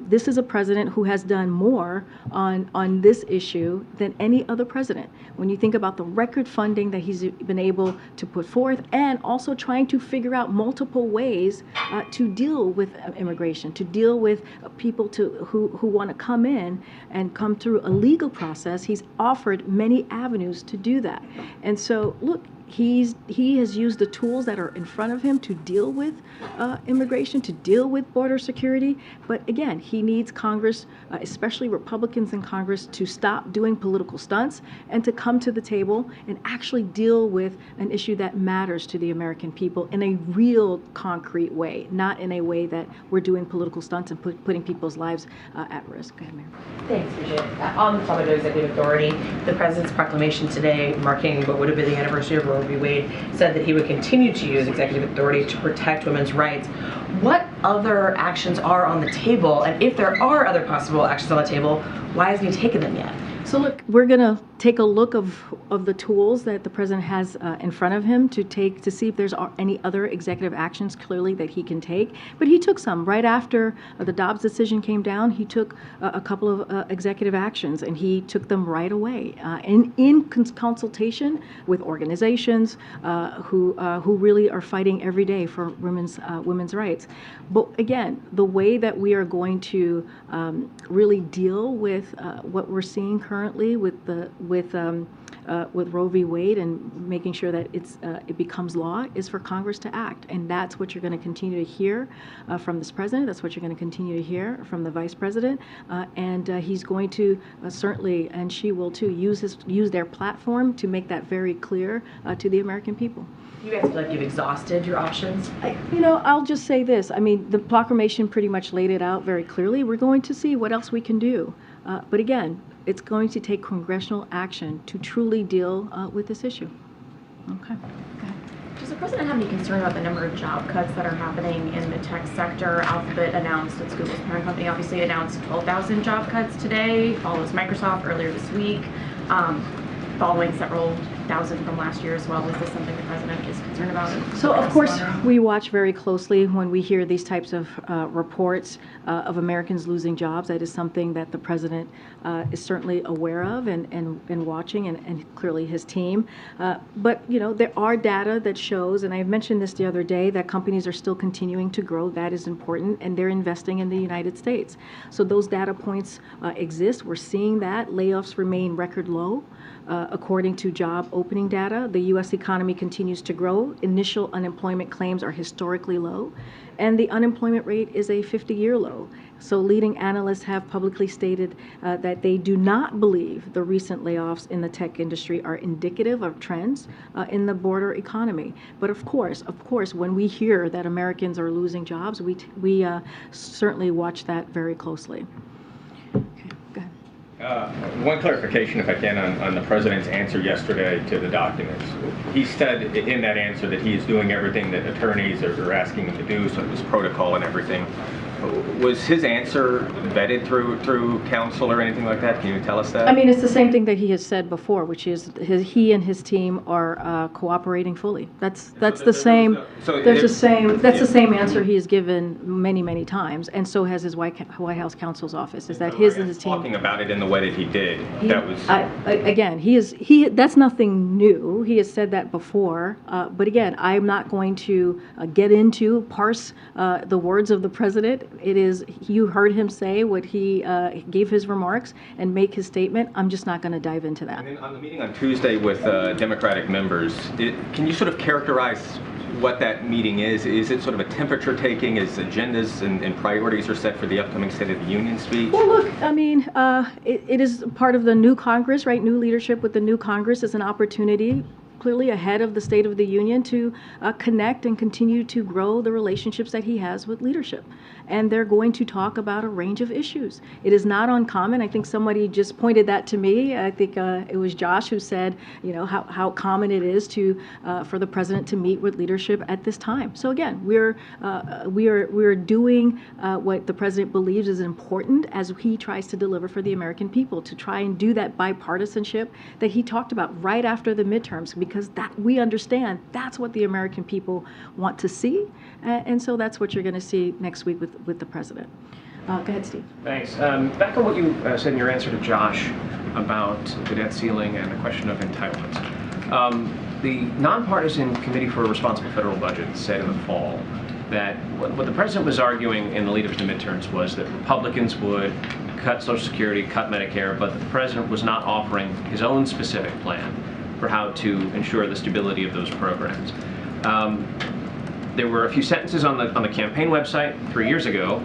Speaker 1: This is a president who has done more on this issue than any other president. When you think about the record funding that he's been able to put forth, and also trying to figure out multiple ways to deal with immigration, to deal with people who want to come in and come through a legal process, he's offered many avenues to do that. And so, look, he has used the tools that are in front of him to deal with immigration, to deal with border security. But again, he needs Congress, especially Republicans in Congress, to stop doing political stunts and to come to the table and actually deal with an issue that matters to the American people in a real concrete way, not in a way that we're doing political stunts and putting people's lives at risk. Go ahead, Mayor.
Speaker 3: Thanks, Bridget. On the topic of executive authority, the president's proclamation today, marking what would have been the anniversary of Roe v. Wade, said that he would continue to use executive authority to protect women's rights. What other actions are on the table? And if there are other possible actions on the table, why hasn't he taken them yet?
Speaker 1: So look, we're going to take a look of the tools that the president has in front of him to see if there's any other executive actions clearly that he can take. But he took some. Right after the Dobbs decision came down, he took a couple of executive actions, and he took them right away in consultation with organizations who really are fighting every day for women's rights. But again, the way that we are going to really deal with what we're seeing currently with Roe v. Wade and making sure that it becomes law is for Congress to act. And that's what you're going to continue to hear from this president. That's what you're going to continue to hear from the vice president. And he's going to certainly, and she will too, use their platform to make that very clear to the American people.
Speaker 3: You guys feel like you've exhausted your options?
Speaker 1: I'll just say this. I mean, the proclamation pretty much laid it out very clearly. We're going to see what else we can do. But again, it's going to take congressional action to truly deal with this issue. Okay.
Speaker 3: Does the president have any concern about the number of job cuts that are happening in the tech sector? Alphabet announced, it's Google's parent company, obviously announced 12,000 job cuts today, follows Microsoft earlier this week, following several thousand from last year as well. Is this something the president is concerned about?
Speaker 1: So, of course, we watch very closely when we hear these types of reports of Americans losing jobs. That is something that the president is certainly aware of and watching, and clearly his team. But, there are data that shows, and I mentioned this the other day, that companies are still continuing to grow. That is important, and they're investing in the United States. So those data points exist. We're seeing that. Layoffs remain record low. According to job opening data, the U.S. economy continues to grow. Initial unemployment claims are historically low, and the unemployment rate is a 50-year low. So leading analysts have publicly stated that they do not believe the recent layoffs in the tech industry are indicative of trends in the broader economy. But of course, when we hear that Americans are losing jobs, we certainly watch that very closely.
Speaker 18: One clarification, if I can, on the president's answer yesterday to the documents. He said in that answer that he is doing everything that attorneys are asking him to do, so it was protocol and everything. Was his answer vetted through counsel or anything like that? Can you tell us that?
Speaker 1: I mean, it's the same thing that he has said before, which is he and his team are cooperating fully. That's the same. That's the same answer he has given many times, and so has his White House counsel's office. Is that his and his team
Speaker 18: talking about it in the way that he did?
Speaker 1: That's nothing new. He has said that before. But again, I'm not going to parse the words of the president. It is, you heard him say what he gave his remarks and make his statement. I'm just not going to dive into that.
Speaker 18: And then on the meeting on Tuesday with Democratic members, can you sort of characterize what that meeting is? Is it sort of a temperature taking as agendas and priorities are set for the upcoming State of the Union speech?
Speaker 1: Well, look, I mean, it is part of the new Congress, right? New leadership with the new Congress is an opportunity, clearly ahead of the State of the Union, to connect and continue to grow the relationships that he has with leadership. And they're going to talk about a range of issues. It is not uncommon. I think somebody just pointed that to me. I think it was Josh who said, you know, how common it is for the president to meet with leadership at this time. So again, we're doing what the president believes is important as he tries to deliver for the American people, to try and do that bipartisanship that he talked about right after the midterms, because that we understand that's what the American people want to see, and so that's what you're going to see next week with the president. Go ahead, Steve.
Speaker 19: Thanks. Back on what you said in your answer to Josh about the debt ceiling and the question of entitlements. The Nonpartisan Committee for a Responsible Federal Budget said in the fall that what the president was arguing in the lead up to the midterms was that Republicans would cut Social Security, cut Medicare, but the president was not offering his own specific plan for how to ensure the stability of those programs. There were a few sentences on the campaign website 3 years ago.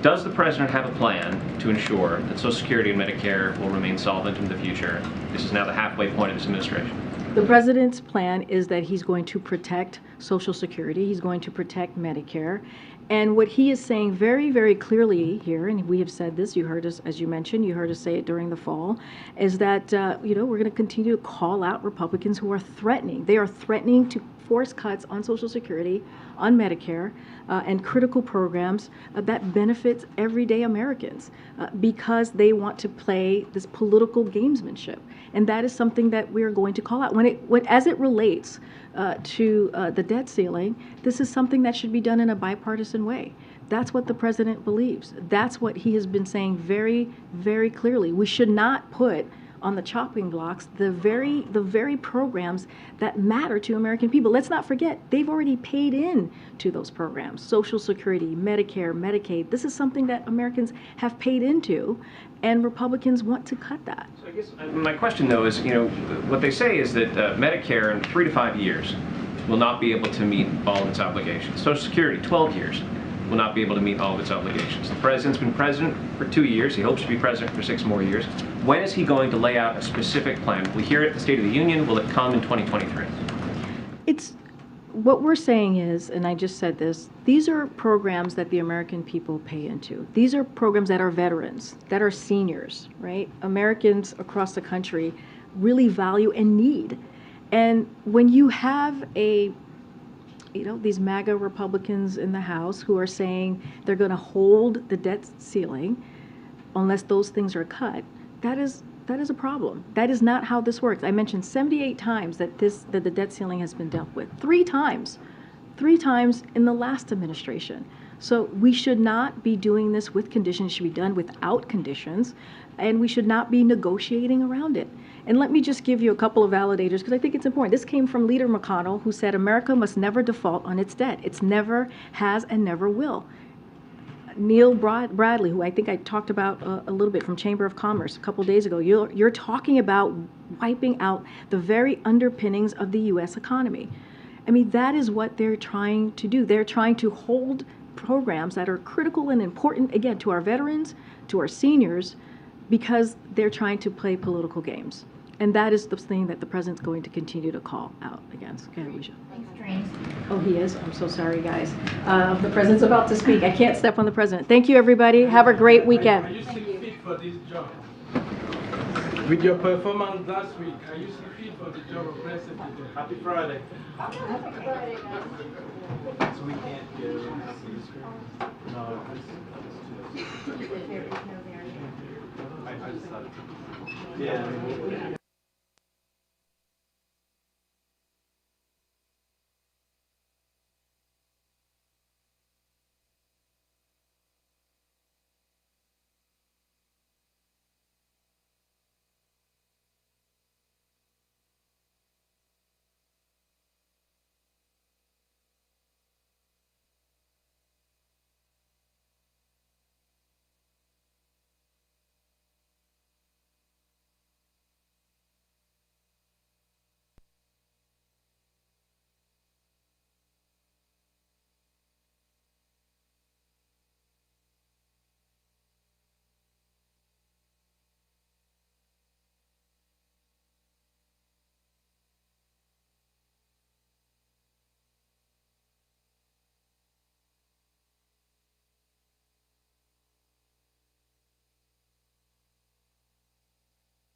Speaker 19: Does the president have a plan to ensure that Social Security and Medicare will remain solvent in the future? This is now the halfway point of this administration.
Speaker 1: The president's plan is that he's going to protect Social Security, he's going to protect Medicare, and what he is saying very clearly here, and we have said this, you heard us, as you mentioned, you heard us say it during the fall, is that we're going to continue to call out Republicans who are threatening. They are threatening to force cuts on Social Security, on Medicare, and critical programs that benefits everyday Americans because they want to play this political gamesmanship. And that is something that we're going to call out. As it relates to the debt ceiling, this is something that should be done in a bipartisan way. That's what the president believes. That's what he has been saying very clearly. We should not put on the chopping blocks the very programs that matter to American people. Let's not forget, they've already paid in to those programs. Social Security, Medicare, Medicaid. This is something that Americans have paid into, and Republicans want to cut that.
Speaker 19: So I guess my question, though, is, you know, what they say is that Medicare in 3 to 5 years will not be able to meet all of its obligations. Social Security, 12 years, will not be able to meet all of its obligations. The president's been president for 2 years. He hopes to be president for 6 more years. When is he going to lay out a specific plan? Will we hear it at the State of the Union? Will it come in 2023?
Speaker 1: What we're saying is, and I just said this, these are programs that the American people pay into. These are programs that are veterans, that are seniors, right? Americans across the country really value and need. And when you have these MAGA Republicans in the House who are saying they're going to hold the debt ceiling unless those things are cut, that is a problem. That is not how this works. I mentioned 78 times that the debt ceiling has been dealt with. 3 times in the last administration. So we should not be doing this with conditions. It should be done without conditions, and we should not be negotiating around it. And let me just give you a couple of validators, because I think it's important. This came from Leader McConnell, who said America must never default on its debt. It's never has and never will. Neil Bradley, who I think I talked about a little bit, from Chamber of Commerce a couple days ago, you're talking about wiping out the very underpinnings of the U.S. economy. I mean, that is what they're trying to do. They're trying to hold programs that are critical and important, again, to our veterans, to our seniors, because they're trying to play political games. And that is the thing that the president's going to continue to call out against. Okay, Alicia.
Speaker 6: Thanks, Trace.
Speaker 1: Oh, he is? I'm so sorry, guys. The president's about to speak. I can't step on the president. Thank you, everybody. Have a great weekend.
Speaker 20: Are you still fit for this job? With your performance last week, are you still fit for the job of president? Happy Friday.
Speaker 1: Happy Friday, guys.
Speaker 20: So we can't go and see the screen? No.
Speaker 17: There is no variant.
Speaker 20: I just thought. Yeah.